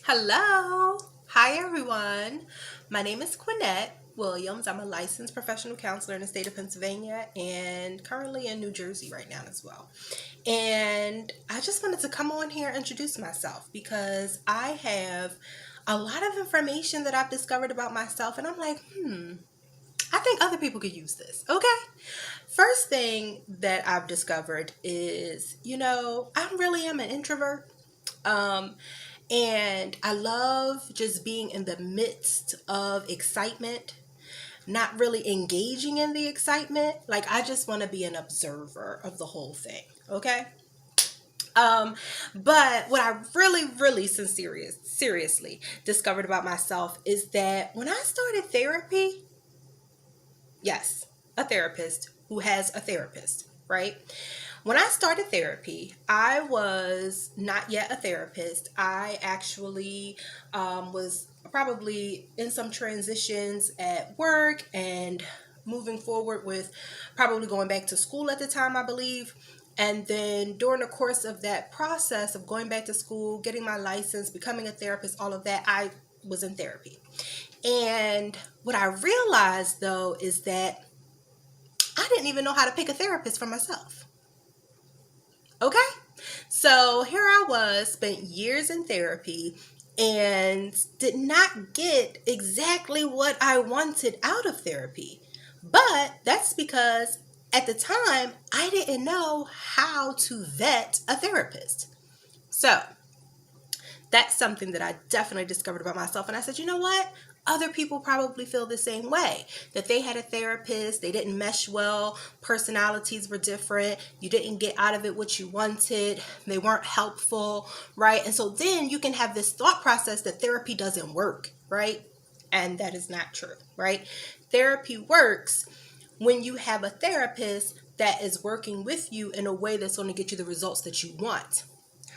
Hello. Hi, everyone. My name is Quinette Williams. I'm a licensed professional counselor in the state of Pennsylvania and currently in New Jersey right now as well. And I just wanted to come on here and introduce myself because I have a lot of information that I've discovered about myself, and I'm like, I think other people could use this. Okay. First thing that I've discovered is, I really am an introvert. Um, and I love just being in the midst of excitement, not really engaging in the excitement. Like, I just want to be an observer of the whole thing. Okay. Um, but what I really seriously discovered about myself is that when I started therapy, yes, a therapist who has a therapist, right? When I started therapy, I was not yet a therapist. I actually was probably in some transitions at work and moving forward with probably going back to school at the time, I believe. And then during the course of that process of going back to school, getting my license, becoming a therapist, all of that, I was in therapy. And what I realized though is that I didn't even know how to pick a therapist for myself. Okay? So here I was, spent years in therapy and did not get exactly what I wanted out of therapy. But that's because at the time I didn't know how to vet a therapist. So that's something that I definitely discovered about myself. And I said, you know what? Other people probably feel the same way, that they had a therapist, they didn't mesh well, personalities were different, you didn't get out of it what you wanted, they weren't helpful, right? And so then you can have this thought process that therapy doesn't work, right? And that is not true, right? Therapy works when you have a therapist that is working with you in a way that's going to get you the results that you want.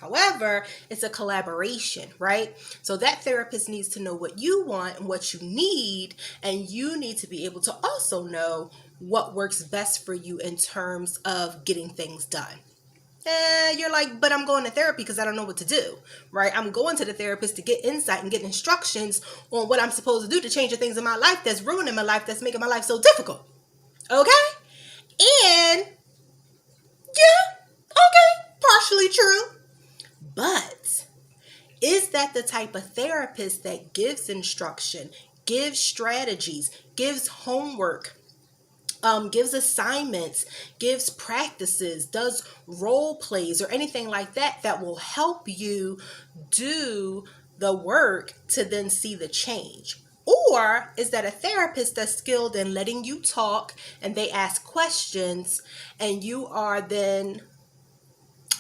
However, it's a collaboration, right? So that therapist needs to know what you want and what you need, and you need to be able to also know what works best for you in terms of getting things done. You're like, but I'm going to therapy because I don't know what to do, right? I'm going to the therapist to get insight and get instructions on what I'm supposed to do to change the things in my life that's ruining my life, that's making my life so difficult. Okay? And yeah, okay, partially true. But is that the type of therapist that gives instruction, gives strategies, gives homework, gives assignments, gives practices, does role plays, or anything like that that will help you do the work to then see the change? Or is that a therapist that's skilled in letting you talk and they ask questions and you are then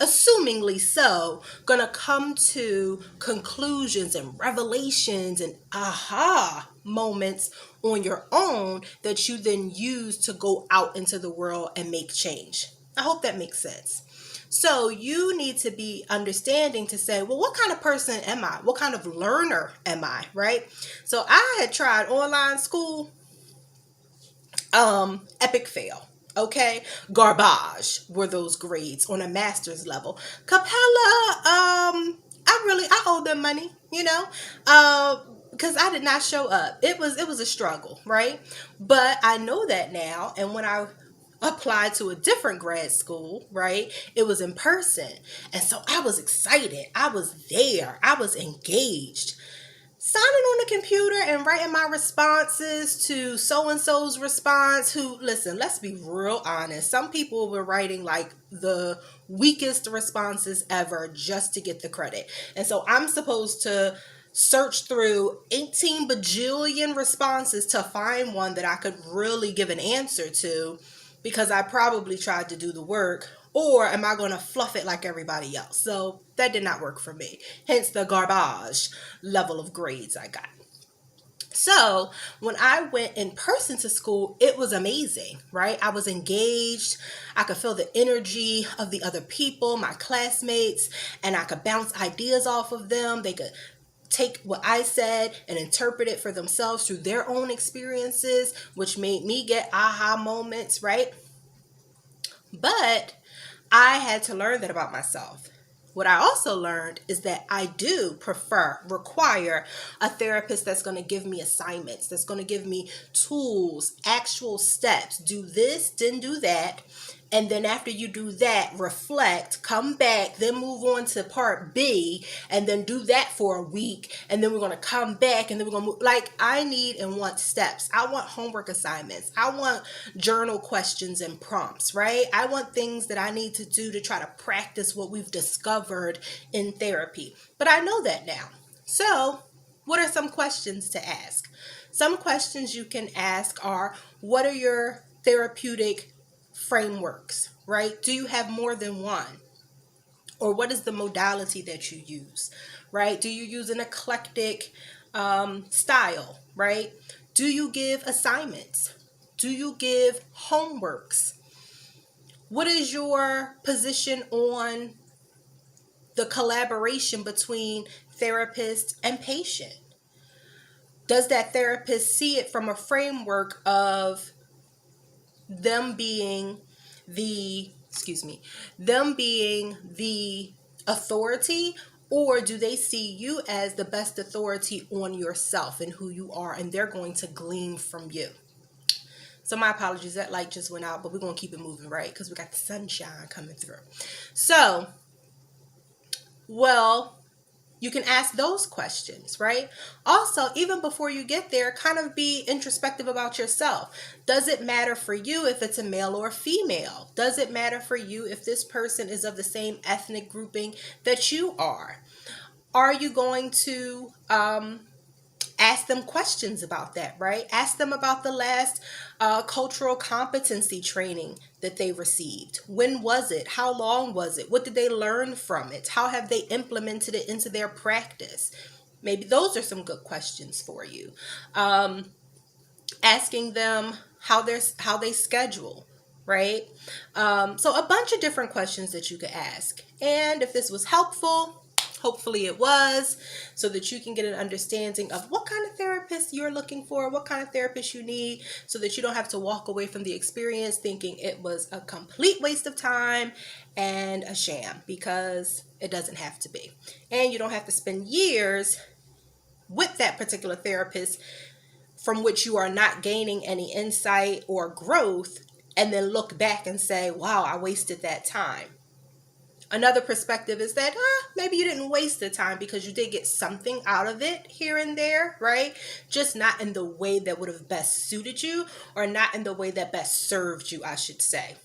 assumingly so, gonna come to conclusions and revelations and aha moments on your own that you then use to go out into the world and make change? I hope that makes sense. So you need to be understanding to say, well, what kind of person am I? What kind of learner am I, right? So I had tried online school, epic fail. Okay, garbage were those grades on a master's level. Capella, I owe them money, because I did not show up. It was a struggle, right? But I know that now, and when I applied to a different grad school, right? It was in person. And so I was excited. I was there. I was engaged, signing on the computer and writing my responses to so and so's response. Who, listen, let's be real honest. Some people were writing like the weakest responses ever just to get the credit. And so I'm supposed to search through 18 bajillion responses to find one that I could really give an answer to because I probably tried to do the work, or am I going to fluff it like everybody else? So that did not work for me. Hence the garbage level of grades I got. So when I went in person to school, it was amazing, right? I was engaged. I could feel the energy of the other people, my classmates, and I could bounce ideas off of them. They could take what I said and interpret it for themselves through their own experiences, which made me get aha moments, right? But I had to learn that about myself. What I also learned is that I do require a therapist that's going to give me assignments, that's going to give me tools, actual steps. Do this, then do that. And then after you do that, reflect, come back, then move on to part B, and then do that for a week. And then we're going to come back and then we're going to move. Like, I need and want steps. I want homework assignments. I want journal questions and prompts, right? I want things that I need to do to try to practice what we've discovered in therapy. But I know that now. So, what are some questions to ask? Some questions you can ask are, what are your therapeutic frameworks, right? Do you have more than one? Or what is the modality that you use, right? Do you use an eclectic style, right? Do you give assignments? Do you give homeworks? What is your position on the collaboration between therapist and patient? Does that therapist see it from a framework of them being the authority, or do they see you as the best authority on yourself and who you are, and they're going to glean from you? So my apologies, that light just went out, but we're going to keep it moving, right? Because we got the sunshine coming through. So, well, you can ask those questions, right? Also, even before you get there, kind of be introspective about yourself. Does it matter for you if it's a male or a female? Does it matter for you if this person is of the same ethnic grouping that you are? Are you going to ask them questions about that, right? Ask them about the last cultural competency training that they received. When was it? How long was it? What did they learn from it? How have they implemented it into their practice? Maybe those are some good questions for you. Asking them how they schedule, right? So a bunch of different questions that you could ask. And if this was helpful, hopefully it was, so that you can get an understanding of what kind of therapist you're looking for, what kind of therapist you need, so that you don't have to walk away from the experience thinking it was a complete waste of time and a sham, because it doesn't have to be. And you don't have to spend years with that particular therapist from which you are not gaining any insight or growth, and then look back and say, wow, I wasted that time. Another perspective is that maybe you didn't waste the time because you did get something out of it here and there, right? Just not in the way that would have best suited you, or not in the way that best served you, I should say.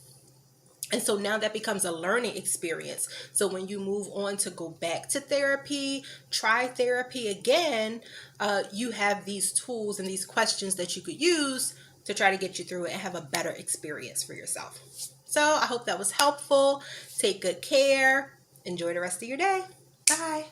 And so now that becomes a learning experience. So when you move on to go back to therapy, try therapy again, you have these tools and these questions that you could use to try to get you through it and have a better experience for yourself. So I hope that was helpful. Take good care. Enjoy the rest of your day. Bye.